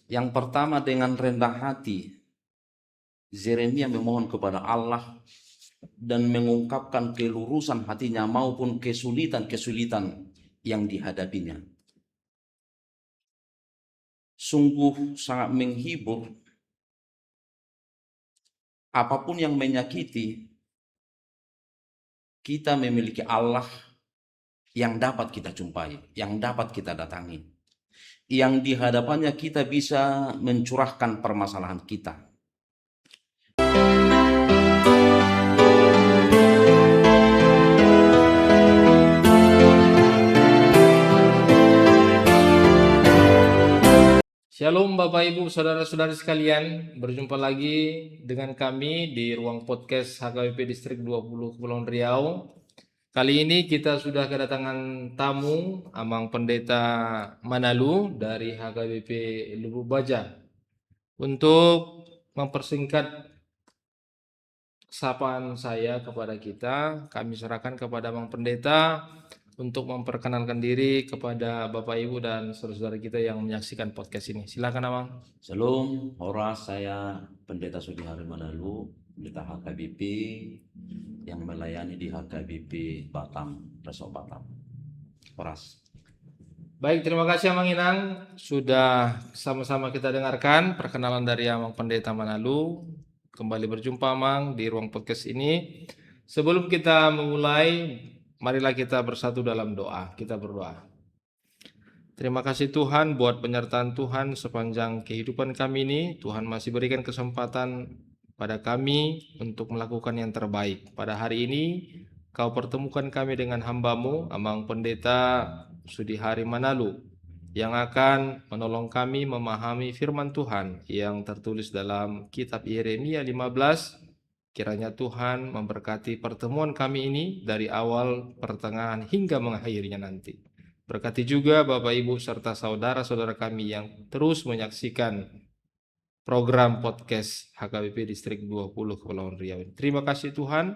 Yang pertama, dengan rendah hati Yeremia memohon kepada Allah dan mengungkapkan kelurusan hatinya maupun kesulitan-kesulitan yang dihadapinya. Sungguh sangat menghibur, apapun yang menyakiti, kita memiliki Allah yang dapat kita jumpai, yang dapat kita datangi, yang di hadapannya kita bisa mencurahkan permasalahan kita. Shalom Bapak Ibu Saudara-saudari sekalian, berjumpa lagi dengan kami di ruang podcast HKBP Distrik 20 Kepulauan Riau. Kali ini kita sudah kedatangan tamu Amang Pendeta Manalu dari HKBP Lubuk Baja. Untuk mempersingkat sapaan saya kepada kita, kami serahkan kepada Amang Pendeta untuk memperkenalkan diri kepada Bapak Ibu dan saudara-saudara kita yang menyaksikan podcast ini. Silakan Amang. Shalom, Horas, saya Pendeta Sudihari Manalu, Pendeta HKBP yang melayani di HKBP Batam, Resort Batam. Horas. Baik, terima kasih Amang Inang. Sudah sama-sama kita dengarkan perkenalan dari Amang Pendeta Manalu. Kembali berjumpa Amang di ruang podcast ini. Sebelum kita memulai, marilah kita bersatu dalam doa. Kita berdoa. Terima kasih Tuhan buat penyertaan Tuhan sepanjang kehidupan kami ini. Tuhan masih berikan kesempatan pada kami untuk melakukan yang terbaik. Pada hari ini, Kau pertemukan kami dengan hamba-Mu, Amang Pendeta Sudihari Manalu, yang akan menolong kami memahami firman Tuhan yang tertulis dalam kitab Yeremia 15. Kiranya Tuhan memberkati pertemuan kami ini dari awal, pertengahan, hingga mengakhirinya nanti. Berkati juga Bapak Ibu serta saudara-saudara kami yang terus menyaksikan program podcast HKBP Distrik 20 Kepulauan Riau. Terima kasih Tuhan.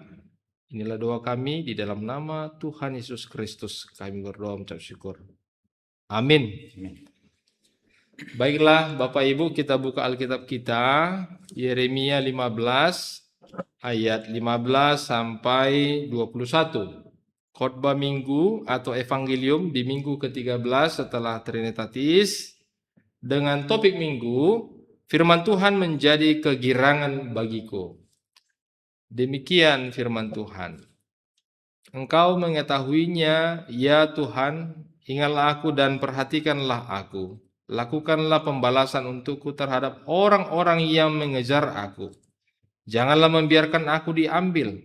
Inilah doa kami di dalam nama Tuhan Yesus Kristus. Kami berdoa mengucap syukur. Amin. Baiklah Bapak Ibu, kita buka Alkitab kita, Yeremia 15 ayat 15 sampai 21. Khotbah minggu atau evangelium di minggu ke-13 setelah Trinitatis, dengan topik minggu, firman Tuhan menjadi kegirangan bagiku. Demikian firman Tuhan. Engkau mengetahuinya, ya Tuhan, ingatlah aku dan perhatikanlah aku. Lakukanlah pembalasan untukku terhadap orang-orang yang mengejar aku. Janganlah membiarkan aku diambil,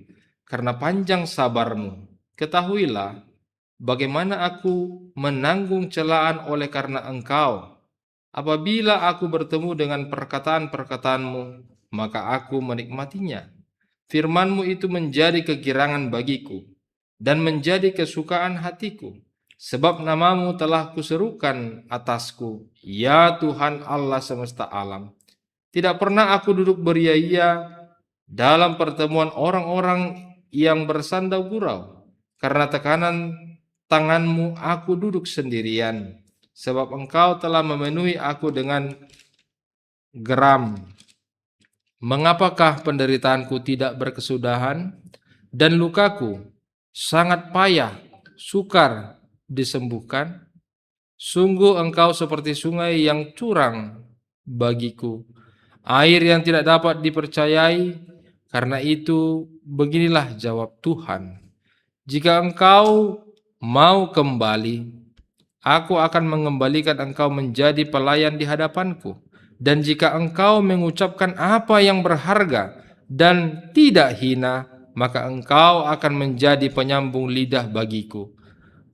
karena panjang sabar-Mu. Ketahuilah bagaimana aku menanggung celaan oleh karena Engkau. Apabila aku bertemu dengan perkataan-perkataan-Mu, maka aku menikmatinya. Firman-Mu itu menjadi kegirangan bagiku dan menjadi kesukaan hatiku. Sebab nama-Mu telah kuserukan atasku, ya Tuhan Allah semesta alam. Tidak pernah aku duduk beria-ia dalam pertemuan orang-orang yang bersandau gurau. Karena tekanan tangan-Mu aku duduk sendirian, sebab Engkau telah memenuhi aku dengan geram. Mengapakah penderitaanku tidak berkesudahan dan lukaku sangat payah, sukar disembuhkan? Sungguh Engkau seperti sungai yang curang bagiku, air yang tidak dapat dipercayai. Karena itu beginilah jawab Tuhan. Jika Engkau mau kembali, aku akan mengembalikan engkau menjadi pelayan di hadapanku. Dan jika engkau mengucapkan apa yang berharga dan tidak hina, maka engkau akan menjadi penyambung lidah bagiku.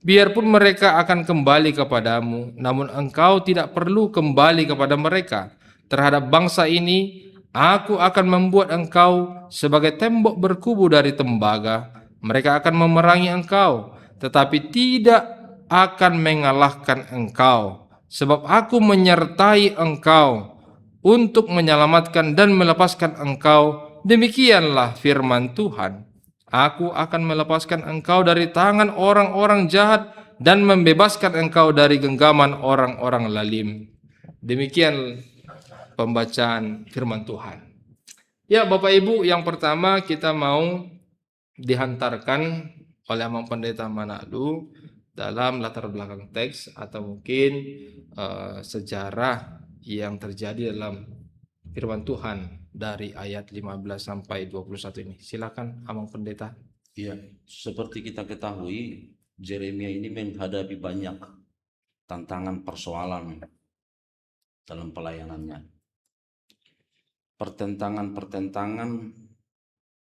Biarpun mereka akan kembali kepadamu, namun engkau tidak perlu kembali kepada mereka. Terhadap bangsa ini, aku akan membuat engkau sebagai tembok berkubu dari tembaga. Mereka akan memerangi engkau, tetapi tidak akan mengalahkan engkau. Sebab aku menyertai engkau untuk menyelamatkan dan melepaskan engkau. Demikianlah firman Tuhan. Aku akan melepaskan engkau dari tangan orang-orang jahat dan membebaskan engkau dari genggaman orang-orang lalim. Demikian pembacaan firman Tuhan. Ya, Bapak Ibu, yang pertama kita mau dihantarkan oleh Amang Pendeta Manado dalam latar belakang teks atau mungkin sejarah yang terjadi dalam firman Tuhan dari ayat 15 sampai 21 ini. Silakan Amang Pendeta. Ya, seperti kita ketahui, Yeremia ini menghadapi banyak tantangan persoalan dalam pelayanannya. Pertentangan-pertentangan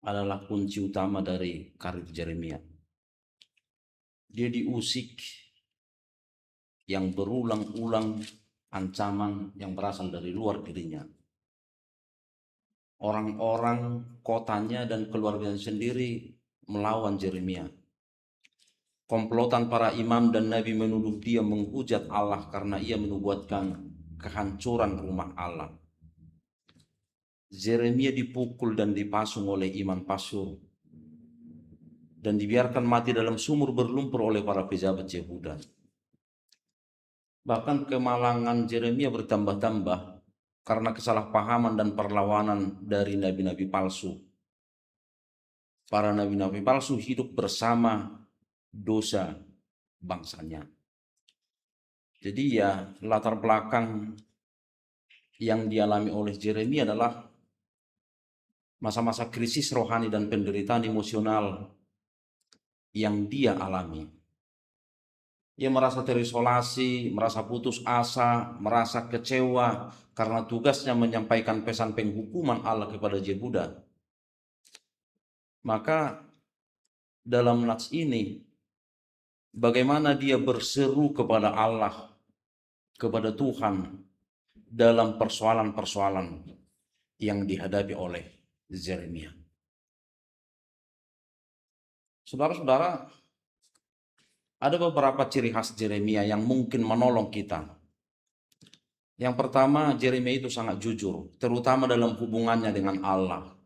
adalah kunci utama dari karir Yeremia. Dia diusik yang berulang-ulang, ancaman yang berasal dari luar dirinya. Orang-orang kotanya dan keluarganya sendiri melawan Yeremia. Komplotan para imam dan nabi menuduh dia menghujat Allah karena ia menubuatkan kehancuran rumah Allah. Yeremia dipukul dan dipasung oleh iman pasur dan dibiarkan mati dalam sumur berlumpur oleh para pejabat Yehuda. Bahkan kemalangan Yeremia bertambah-tambah karena kesalahpahaman dan perlawanan dari nabi-nabi palsu. Para nabi-nabi palsu hidup bersama dosa bangsanya. Jadi ya, latar belakang yang dialami oleh Yeremia adalah masa-masa krisis rohani dan penderitaan emosional yang dia alami. Ia merasa terisolasi, merasa putus asa, merasa kecewa karena tugasnya menyampaikan pesan penghukuman Allah kepada Yehuda. Maka dalam nats ini, bagaimana dia berseru kepada Allah, kepada Tuhan dalam persoalan-persoalan yang dihadapi oleh Yeremia. Saudara-saudara, ada beberapa ciri khas Yeremia yang mungkin menolong kita. Yang pertama, Yeremia itu sangat jujur, terutama dalam hubungannya dengan Allah.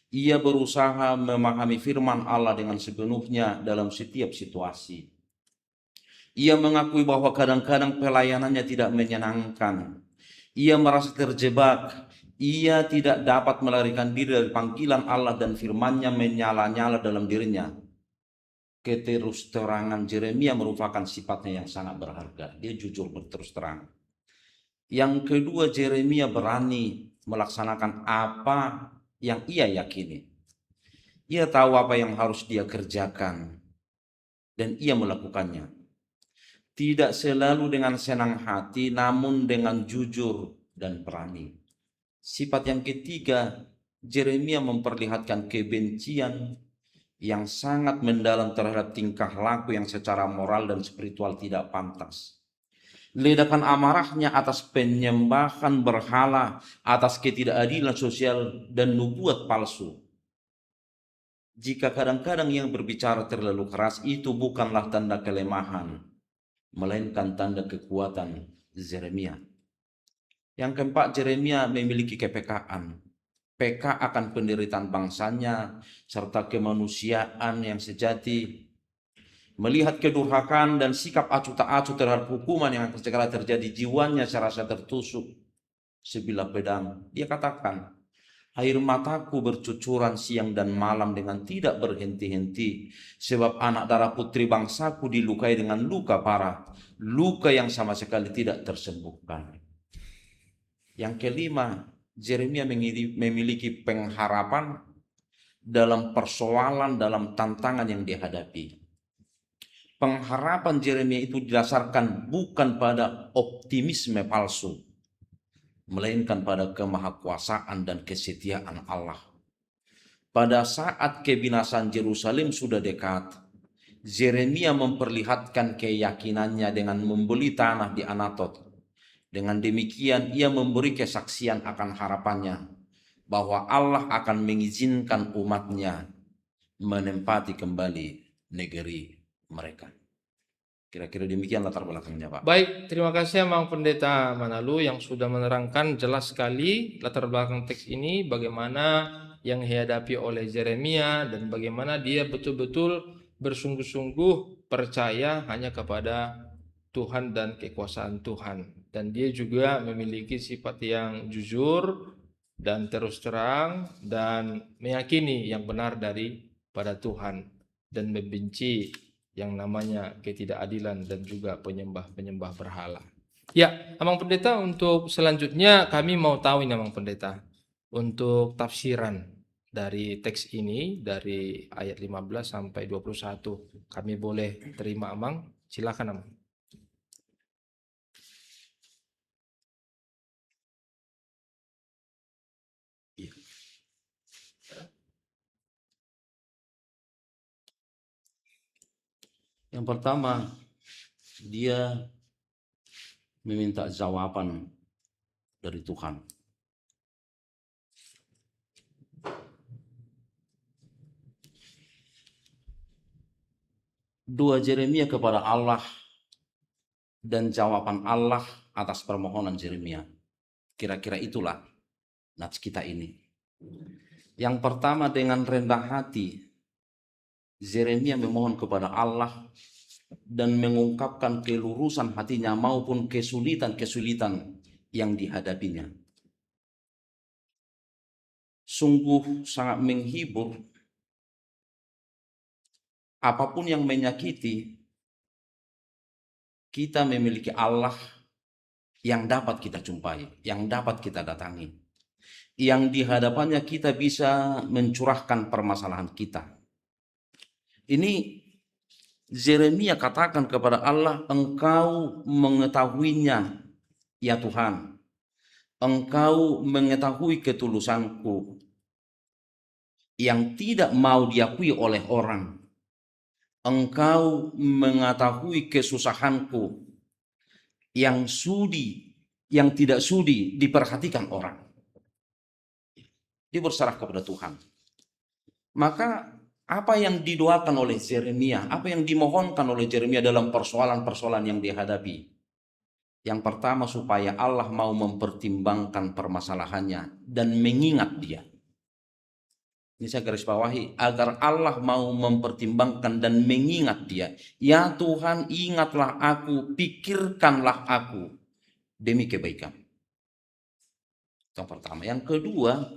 Ia berusaha memahami firman Allah dengan sepenuhnya dalam setiap situasi. Ia mengakui bahwa kadang-kadang pelayanannya tidak menyenangkan. Ia merasa terjebak. Ia tidak dapat melarikan diri dari panggilan Allah dan firman-Nya menyala-nyala dalam dirinya. Keterus terangan Yeremia merupakan sifatnya yang sangat berharga. Dia jujur berterus terang. Yang kedua, Yeremia berani melaksanakan apa yang ia yakini. Ia tahu apa yang harus dia kerjakan dan ia melakukannya. Tidak selalu dengan senang hati, namun dengan jujur dan berani. Sifat yang ketiga, Yeremia memperlihatkan kebencian yang sangat mendalam terhadap tingkah laku yang secara moral dan spiritual tidak pantas. Ledakan amarahnya atas penyembahan berhala, atas ketidakadilan sosial dan nubuat palsu. Jika kadang-kadang yang berbicara terlalu keras, itu bukanlah tanda kelemahan, melainkan tanda kekuatan Yeremia. Yang keempat, Yeremia memiliki kepekaan. Peka akan penderitaan bangsanya serta kemanusiaan yang sejati. Melihat kedurhakaan dan sikap acuh tak acuh terhadap hukuman yang akan segera terjadi, jiwanya serasa tertusuk sebilah pedang. Dia katakan, air mataku bercucuran siang dan malam dengan tidak berhenti-henti, sebab anak darah putri bangsaku dilukai dengan luka parah, luka yang sama sekali tidak tersembuhkan. Yang kelima, Yeremia memiliki pengharapan dalam persoalan, dalam tantangan yang dihadapi. Pengharapan Yeremia itu didasarkan bukan pada optimisme palsu, melainkan pada kemahakuasaan dan kesetiaan Allah. Pada saat kebinasan Yerusalem sudah dekat, Yeremia memperlihatkan keyakinannya dengan membeli tanah di Anatot. Dengan demikian ia memberi kesaksian akan harapannya bahwa Allah akan mengizinkan umatnya menempati kembali negeri mereka. Kira-kira demikian latar belakangnya, Pak. Baik, terima kasih Amang Pendeta Manado yang sudah menerangkan jelas sekali latar belakang teks ini, bagaimana yang dihadapi oleh Yeremia dan bagaimana dia betul-betul bersungguh-sungguh percaya hanya kepada Tuhan dan kekuasaan Tuhan. dan dia juga memiliki sifat yang jujur dan terus terang dan meyakini yang benar daripada Tuhan dan membenci yang namanya ketidakadilan dan juga penyembah-penyembah berhala. Ya, Amang Pendeta, untuk selanjutnya kami mau tahu ini Amang Pendeta, untuk tafsiran dari teks ini dari ayat 15 sampai 21. Kami boleh terima Amang? Silakan Amang. Yang pertama, dia meminta jawaban dari Tuhan. Doa Yeremia kepada Allah dan jawaban Allah atas permohonan Yeremia. Kira-kira itulah nats kita ini. Yang pertama, dengan rendah hati Yeremia memohon kepada Allah dan mengungkapkan kelurusan hatinya maupun kesulitan-kesulitan yang dihadapinya. Sungguh sangat menghibur. Apapun yang menyakiti, kita memiliki Allah yang dapat kita jumpai, yang dapat kita datangi, yang di hadapannya kita bisa mencurahkan permasalahan kita. Ini Yeremia katakan kepada Allah, Engkau mengetahuinya, ya Tuhan. Engkau mengetahui ketulusanku yang tidak mau diakui oleh orang. Engkau mengetahui kesusahanku yang tidak sudi diperhatikan orang. Dia berserah kepada Tuhan. Maka apa yang didoakan oleh Yeremia, apa yang dimohonkan oleh Yeremia dalam persoalan-persoalan yang dihadapi? Yang pertama, supaya Allah mau mempertimbangkan permasalahannya dan mengingat dia. Ini saya garis bawahi, agar Allah mau mempertimbangkan dan mengingat dia. Ya Tuhan, ingatlah aku, pikirkanlah aku demi kebaikan. Yang pertama. Yang kedua,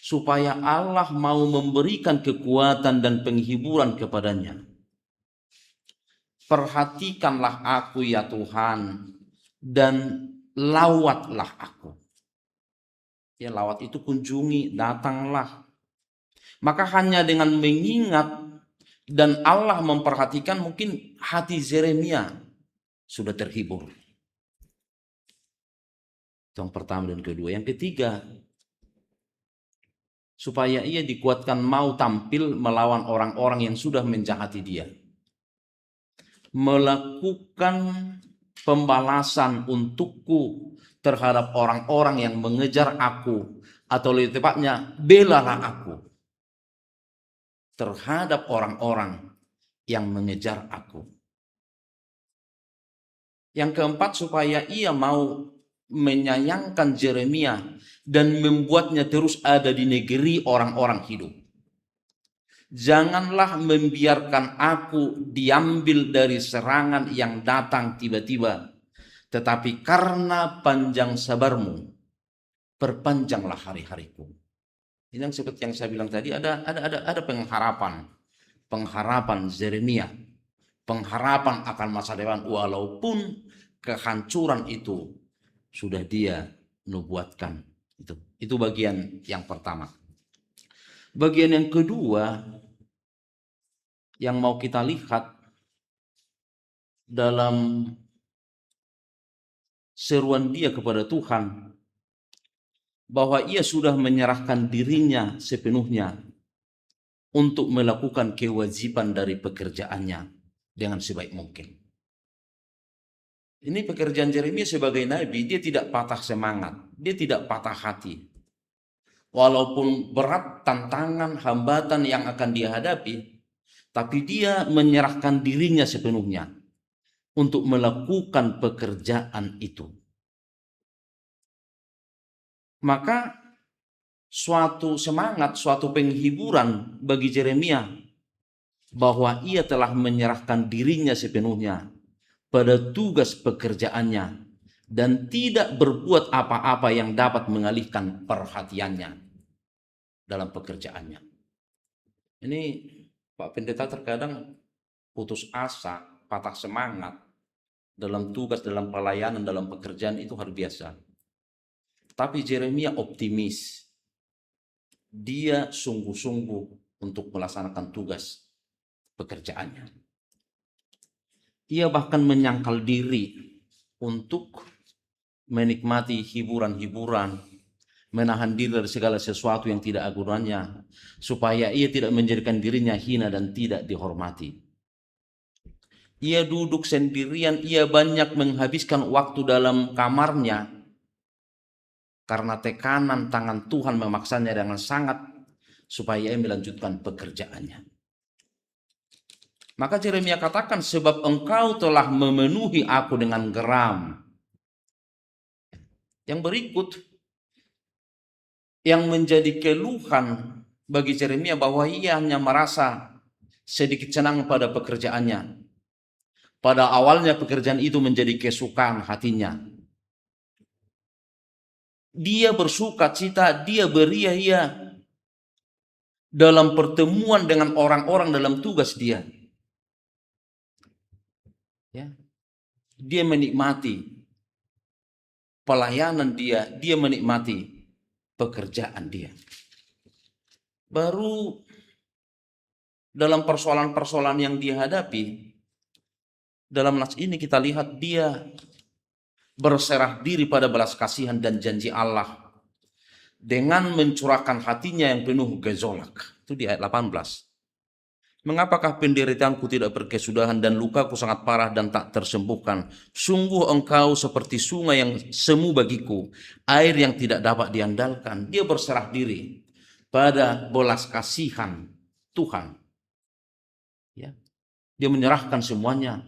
supaya Allah mau memberikan kekuatan dan penghiburan kepadanya. Perhatikanlah aku ya Tuhan, dan lawatlah aku. Ya, lawat itu kunjungi, datanglah. Maka hanya dengan mengingat dan Allah memperhatikan, mungkin hati Yeremia sudah terhibur. Yang pertama dan kedua. Yang ketiga, supaya ia dikuatkan mau tampil melawan orang-orang yang sudah menjahati dia. Melakukan pembalasan untukku terhadap orang-orang yang mengejar aku, atau lebih tepatnya, belalah aku terhadap orang-orang yang mengejar aku. Yang keempat, supaya ia mau menyayangkan Yeremia dan membuatnya terus ada di negeri orang-orang hidup. Janganlah membiarkan aku diambil dari serangan yang datang tiba-tiba, tetapi karena panjang sabarmu, perpanjanglah hari-hariku. Ini yang seperti yang saya bilang tadi, ada pengharapan Yeremia, pengharapan akan masa depan, walaupun kehancuran itu sudah dia nubuatkan. Itu bagian yang pertama. Bagian yang kedua yang mau kita lihat dalam seruan dia kepada Tuhan, bahwa ia sudah menyerahkan dirinya sepenuhnya untuk melakukan kewajiban dari pekerjaannya dengan sebaik mungkin. Ini pekerjaan Yeremia sebagai nabi, dia tidak patah semangat, dia tidak patah hati. Walaupun berat tantangan, hambatan yang akan dia hadapi, tapi dia menyerahkan dirinya sepenuhnya untuk melakukan pekerjaan itu. Maka suatu semangat, suatu penghiburan bagi Yeremia bahwa ia telah menyerahkan dirinya sepenuhnya pada tugas pekerjaannya dan tidak berbuat apa-apa yang dapat mengalihkan perhatiannya dalam pekerjaannya. Ini Pak Pendeta terkadang putus asa, patah semangat dalam tugas, dalam pelayanan, dalam pekerjaan itu hal biasa. Tapi Yeremia optimis. Dia sungguh-sungguh untuk melaksanakan tugas pekerjaannya. Ia bahkan menyangkal diri untuk menikmati hiburan-hiburan, menahan diri dari segala sesuatu yang tidak agunannya, supaya ia tidak menjadikan dirinya hina dan tidak dihormati. Ia duduk sendirian, ia banyak menghabiskan waktu dalam kamarnya, karena tekanan tangan Tuhan memaksanya dengan sangat supaya ia melanjutkan pekerjaannya. Maka Yeremia katakan, sebab engkau telah memenuhi aku dengan geram. Yang berikut yang menjadi keluhan bagi Yeremia bahwa ia hanya merasa sedikit senang pada pekerjaannya. Pada awalnya pekerjaan itu menjadi kesukaan hatinya. Dia bersuka cita, dia beria-ia dalam pertemuan dengan orang-orang dalam tugas dia. Ya. Dia menikmati pelayanan dia menikmati pekerjaan dia. Baru dalam persoalan-persoalan yang dihadapi, dalam nas ini kita lihat dia berserah diri pada belas kasihan dan janji Allah dengan mencurahkan hatinya yang penuh gejolak. Itu di ayat 18. Mengapakah penderitaanku tidak berkesudahan dan lukaku sangat parah dan tak tersembuhkan? Sungguh engkau seperti sungai yang semu bagiku, air yang tidak dapat diandalkan. Dia berserah diri pada belas kasihan Tuhan. Ya. Dia menyerahkan semuanya.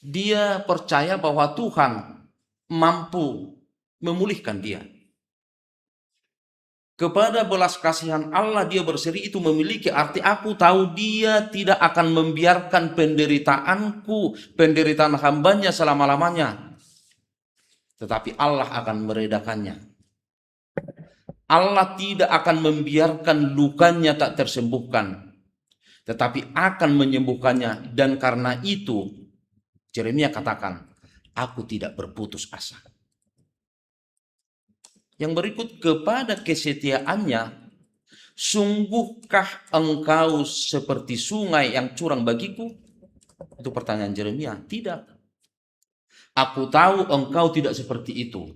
Dia percaya bahwa Tuhan mampu memulihkan dia. Kepada belas kasihan Allah dia berseri itu memiliki arti aku tahu dia tidak akan membiarkan penderitaanku, penderitaan hambanya selama-lamanya. Tetapi Allah akan meredakannya. Allah tidak akan membiarkan lukanya tak tersembuhkan, tetapi akan menyembuhkannya. Dan karena itu Yeremia katakan, aku tidak berputus asa. Yang berikut, kepada kesetiaannya, sungguhkah engkau seperti sungai yang curang bagiku? Itu pertanyaan Yeremia. Tidak. Aku tahu engkau tidak seperti itu.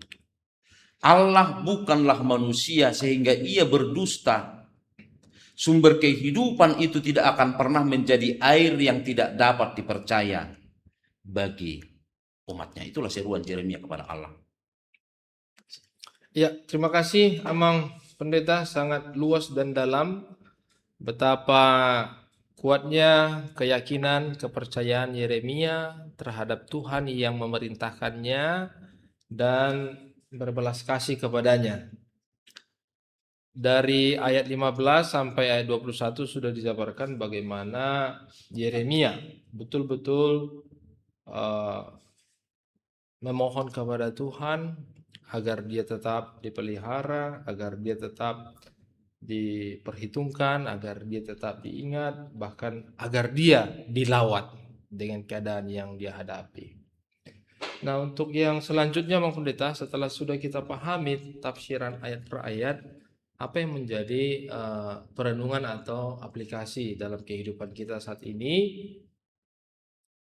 Allah bukanlah manusia sehingga ia berdusta. Sumber kehidupan itu tidak akan pernah menjadi air yang tidak dapat dipercaya bagi umatnya. Itulah seruan Yeremia kepada Allah. Ya, terima kasih Amang Pendeta, sangat luas dan dalam betapa kuatnya keyakinan, kepercayaan Yeremia terhadap Tuhan yang memerintahkannya dan berbelas kasih kepadanya. Dari ayat 15 sampai ayat 21 sudah dijabarkan bagaimana Yeremia betul-betul memohon kepada Tuhan agar dia tetap dipelihara, agar dia tetap diperhitungkan, agar dia tetap diingat, bahkan agar dia dilawat dengan keadaan yang dia hadapi. Nah, untuk yang selanjutnya Bang Pendeta, setelah sudah kita pahami tafsiran ayat per ayat, apa yang menjadi perenungan atau aplikasi dalam kehidupan kita saat ini,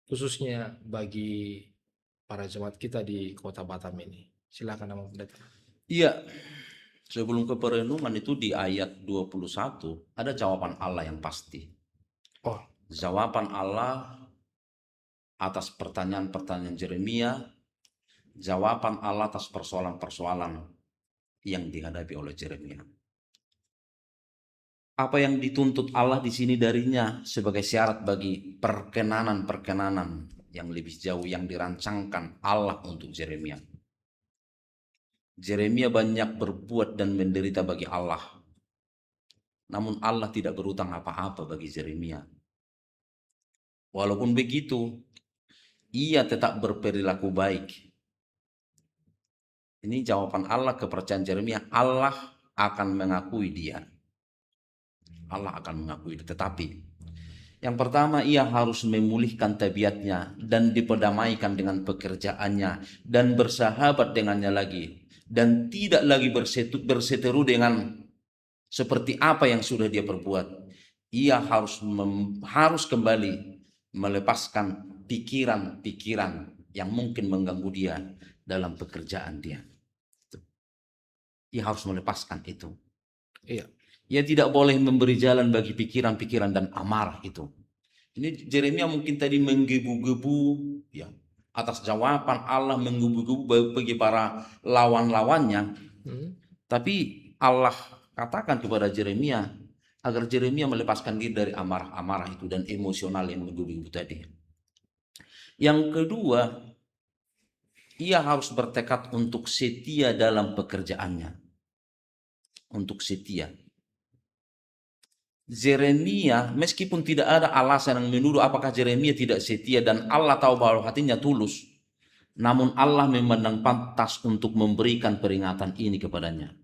khususnya bagi para jemaat kita di Kota Batam ini? Silakan Bang Pendeta. Iya, sebelum ke perenungan itu di ayat 21 ada jawaban Allah yang pasti. Oh, Jawaban Allah atas pertanyaan-pertanyaan Yeremia, jawaban Allah atas persoalan-persoalan yang dihadapi oleh Yeremia. Apa yang dituntut Allah di sini darinya sebagai syarat bagi perkenanan-perkenanan yang lebih jauh yang dirancangkan Allah untuk Yeremia. Yeremia banyak berbuat dan menderita bagi Allah. Namun Allah tidak berutang apa-apa bagi Yeremia. Walaupun begitu, ia tetap berperilaku baik. Ini jawaban Allah kepercayaan Yeremia, Allah akan mengakui dia. Allah akan mengakui dia. Tetapi yang pertama, ia harus memulihkan tabiatnya dan diperdamaikan dengan pekerjaannya dan bersahabat dengannya lagi, dan tidak lagi berseteru dengan seperti apa yang sudah dia perbuat. Ia harus kembali melepaskan pikiran-pikiran yang mungkin mengganggu dia dalam pekerjaan dia. Ia harus melepaskan itu. Iya. Ia tidak boleh memberi jalan bagi pikiran-pikiran dan amarah itu. Ini Yeremia mungkin tadi menggebu-gebu ya atas jawaban Allah, menggebu-gebu bagi para lawan-lawannya. Tapi Allah katakan kepada Yeremia agar Yeremia melepaskan diri dari amarah-amarah itu dan emosional yang menggebu-gebu tadi. Yang kedua, ia harus bertekad untuk setia dalam pekerjaannya. Untuk setia. Yeremia, meskipun tidak ada alasan yang menuduh apakah Yeremia tidak setia dan Allah tahu bahwa hatinya tulus, namun Allah memandang pantas untuk memberikan peringatan ini kepadanya.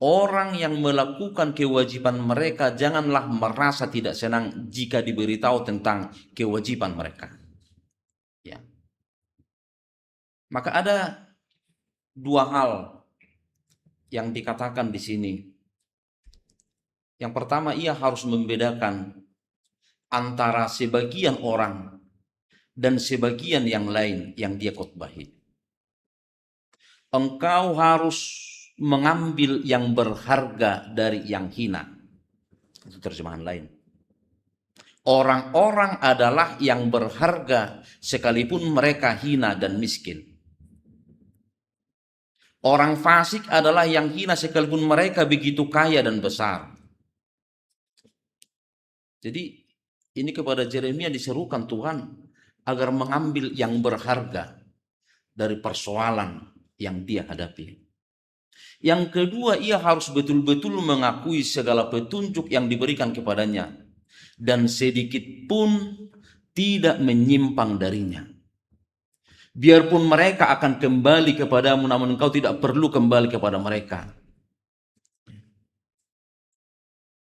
Orang yang melakukan kewajiban mereka janganlah merasa tidak senang jika diberitahu tentang kewajiban mereka. Ya. Maka ada dua hal yang dikatakan di sini. Yang pertama, ia harus membedakan antara sebagian orang dan sebagian yang lain yang dia khotbahi. Engkau harus mengambil yang berharga dari yang hina. Itu terjemahan lain. Orang-orang adalah yang berharga sekalipun mereka hina dan miskin. Orang fasik adalah yang hina sekalipun mereka begitu kaya dan besar. Jadi ini kepada Yeremia diserukan Tuhan agar mengambil yang berharga dari persoalan yang dia hadapi. Yang kedua, ia harus betul-betul mengakui segala petunjuk yang diberikan kepadanya dan sedikit pun tidak menyimpang darinya. Biarpun mereka akan kembali kepadamu, namun engkau tidak perlu kembali kepada mereka.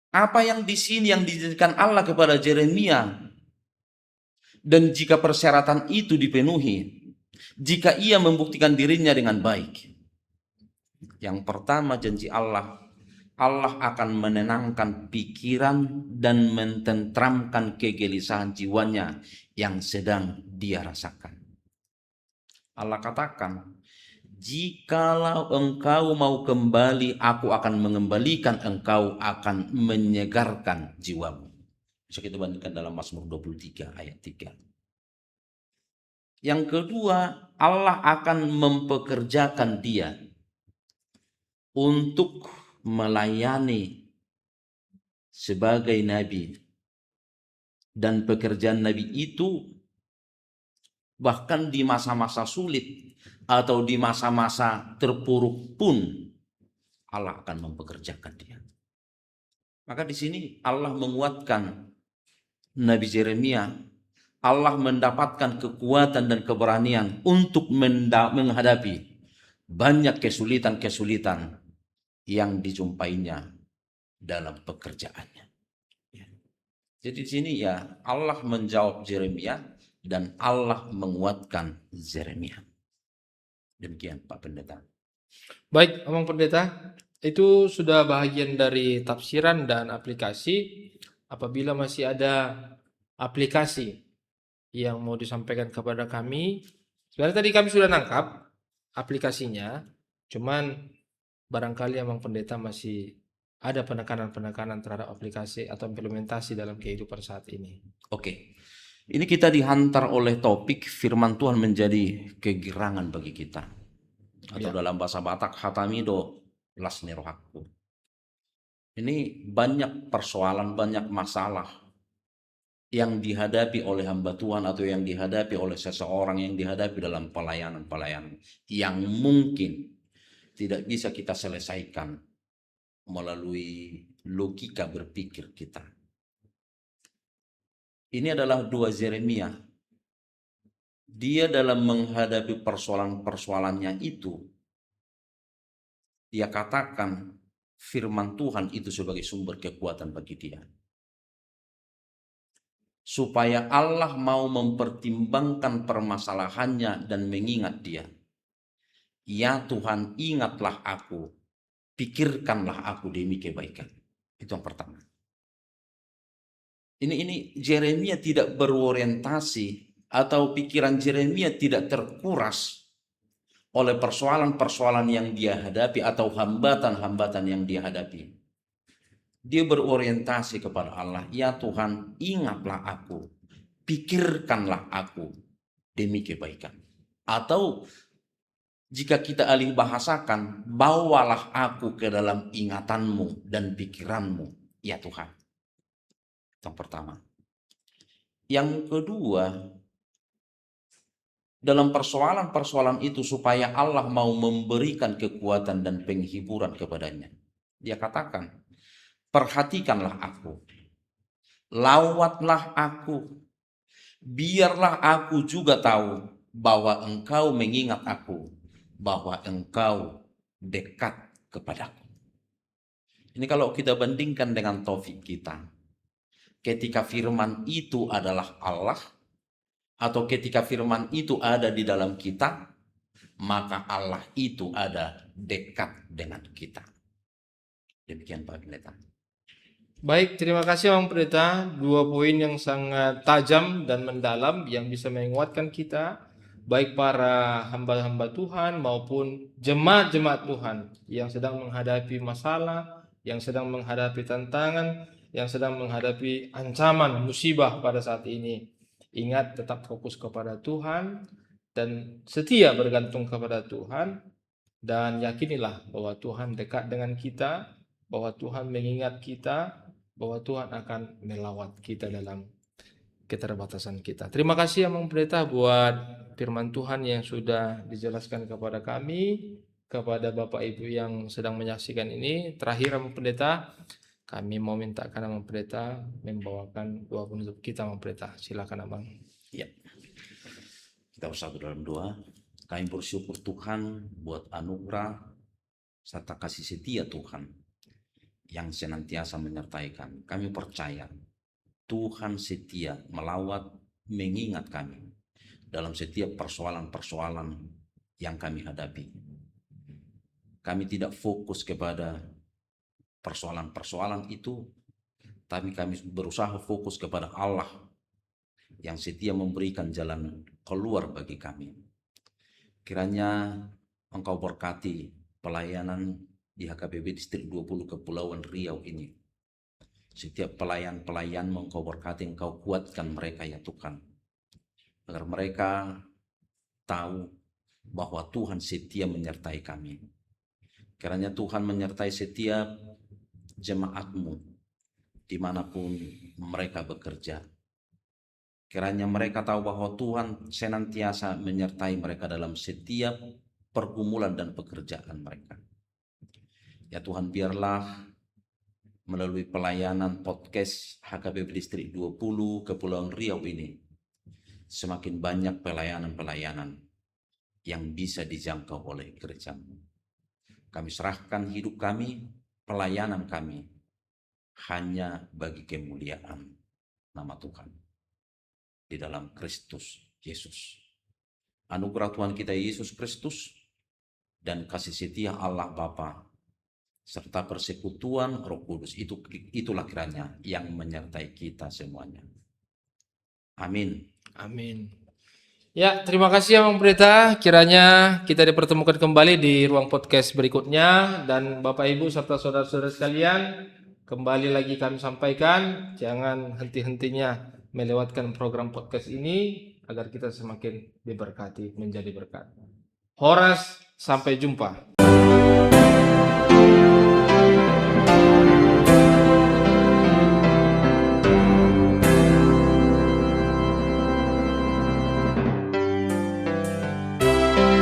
Apa yang di sini yang dijadikan Allah kepada Yeremia, dan jika persyaratan itu dipenuhi, jika ia membuktikan dirinya dengan baik, yang pertama janji Allah, Allah akan menenangkan pikiran dan mententramkan kegelisahan jiwanya yang sedang dia rasakan. Allah katakan, jikalau engkau mau kembali, aku akan mengembalikan engkau, akan menyegarkan jiwamu. Bisa kita bandingkan dalam Mazmur 23 ayat 3. Yang kedua, Allah akan mempekerjakan dia untuk melayani sebagai nabi. Dan pekerjaan nabi itu bahkan di masa-masa sulit atau di masa-masa terpuruk pun Allah akan mempekerjakan dia. Maka di sini Allah menguatkan Nabi Yeremia. Allah mendapatkan kekuatan dan keberanian untuk menghadapi banyak kesulitan-kesulitan yang dijumpainya dalam pekerjaannya. Jadi di sini ya Allah menjawab Yeremia dan Allah menguatkan Yeremia. Demikian Pak Pendeta. Baik, Abang Pendeta, itu sudah bahagian dari tafsiran dan aplikasi. Apabila masih ada aplikasi yang mau disampaikan kepada kami, sebenarnya tadi kami sudah nangkap aplikasinya, cuman barangkali Abang Pendeta masih ada penekanan-penekanan terhadap aplikasi atau implementasi dalam kehidupan saat ini. Oke. Ini kita dihantar oleh topik firman Tuhan menjadi kegirangan bagi kita. Atau dalam bahasa Batak, hatamido lasni rohaku. Ini banyak persoalan, banyak masalah yang dihadapi oleh hamba Tuhan atau yang dihadapi oleh seseorang, yang dihadapi dalam pelayanan-pelayanan yang mungkin tidak bisa kita selesaikan melalui logika berpikir kita. Ini adalah 2 Yeremia dia dalam menghadapi persoalan-persoalannya itu, dia katakan firman Tuhan itu sebagai sumber kekuatan bagi dia. Supaya Allah mau mempertimbangkan permasalahannya dan mengingat dia. Ya Tuhan, ingatlah aku, pikirkanlah aku demi kebaikan. Itu yang pertama. Ini Yeremia tidak berorientasi atau pikiran Yeremia tidak terkuras oleh persoalan-persoalan yang dia hadapi atau hambatan-hambatan yang dia hadapi. Dia berorientasi kepada Allah. Ya Tuhan, ingatlah aku, pikirkanlah aku demi kebaikan. Atau jika kita alih bahasakan, bawalah aku ke dalam ingatanmu dan pikiranmu, ya Tuhan. Yang pertama. Yang kedua, dalam persoalan-persoalan itu supaya Allah mau memberikan kekuatan dan penghiburan kepadanya. Dia katakan, perhatikanlah aku, lawatlah aku, biarlah aku juga tahu bahwa engkau mengingat aku, bahwa engkau dekat kepadaku. Ini kalau kita bandingkan dengan taufik kita, ketika firman itu adalah Allah, atau ketika firman itu ada di dalam kita, maka Allah itu ada dekat dengan kita. Demikian Pak Pendeta. Baik, terima kasih Bang Pendeta. 2 poin yang sangat tajam dan mendalam yang bisa menguatkan kita, baik para hamba-hamba Tuhan maupun jemaat-jemaat Tuhan yang sedang menghadapi masalah, yang sedang menghadapi tantangan, yang sedang menghadapi ancaman musibah pada saat ini. Ingat, tetap fokus kepada Tuhan dan setia bergantung kepada Tuhan, dan yakinilah bahwa Tuhan dekat dengan kita, bahwa Tuhan mengingat kita, bahwa Tuhan akan melawat kita dalam keterbatasan kita. Terima kasih Bang Pendeta buat firman Tuhan yang sudah dijelaskan kepada kami, kepada Bapak Ibu yang sedang menyaksikan ini. Terakhir Bang Pendeta, kami mau mintakan Bang Pendeta membawakan doa penutup kita Bang Pendeta. Silakan Abang. Ya. Kita bersatu dalam doa. Kami bersyukur Tuhan buat anugerah serta kasih setia Tuhan yang senantiasa menyertai kami. Kami percaya Tuhan setia melawat, mengingat kami dalam setiap persoalan-persoalan yang kami hadapi. Kami tidak fokus kepada persoalan-persoalan itu, tapi kami berusaha fokus kepada Allah yang setia memberikan jalan keluar bagi kami. Kiranya Engkau berkati pelayanan di HKBP Distrik 20 Kepulauan Riau ini. Setiap pelayan-pelayan Engkau berkati, Engkau kuatkan mereka ya Tuhan. Agar mereka tahu bahwa Tuhan setia menyertai kami. Kiranya Tuhan menyertai setiap jemaat-Mu dimanapun mereka bekerja. Kiranya mereka tahu bahwa Tuhan senantiasa menyertai mereka dalam setiap pergumulan dan pekerjaan mereka. Ya Tuhan, biarlah melalui pelayanan podcast HKBP Distrik 20 Kepulauan Riau ini, semakin banyak pelayanan-pelayanan yang bisa dijangkau oleh gereja-Mu. Kami serahkan hidup kami, pelayanan kami, hanya bagi kemuliaan nama Tuhan di dalam Kristus Yesus. Anugerah Tuhan kita Yesus Kristus dan kasih setia Allah Bapa serta persekutuan Roh Kudus itulah kiranya yang menyertai kita semuanya. Amin. Amin. Ya, terima kasih Bang Pendeta. Kiranya kita dipertemukan kembali di ruang podcast berikutnya, dan Bapak Ibu serta saudara-saudara sekalian, kembali lagi kami sampaikan, jangan henti-hentinya melewatkan program podcast ini agar kita semakin diberkati menjadi berkat. Horas, sampai jumpa.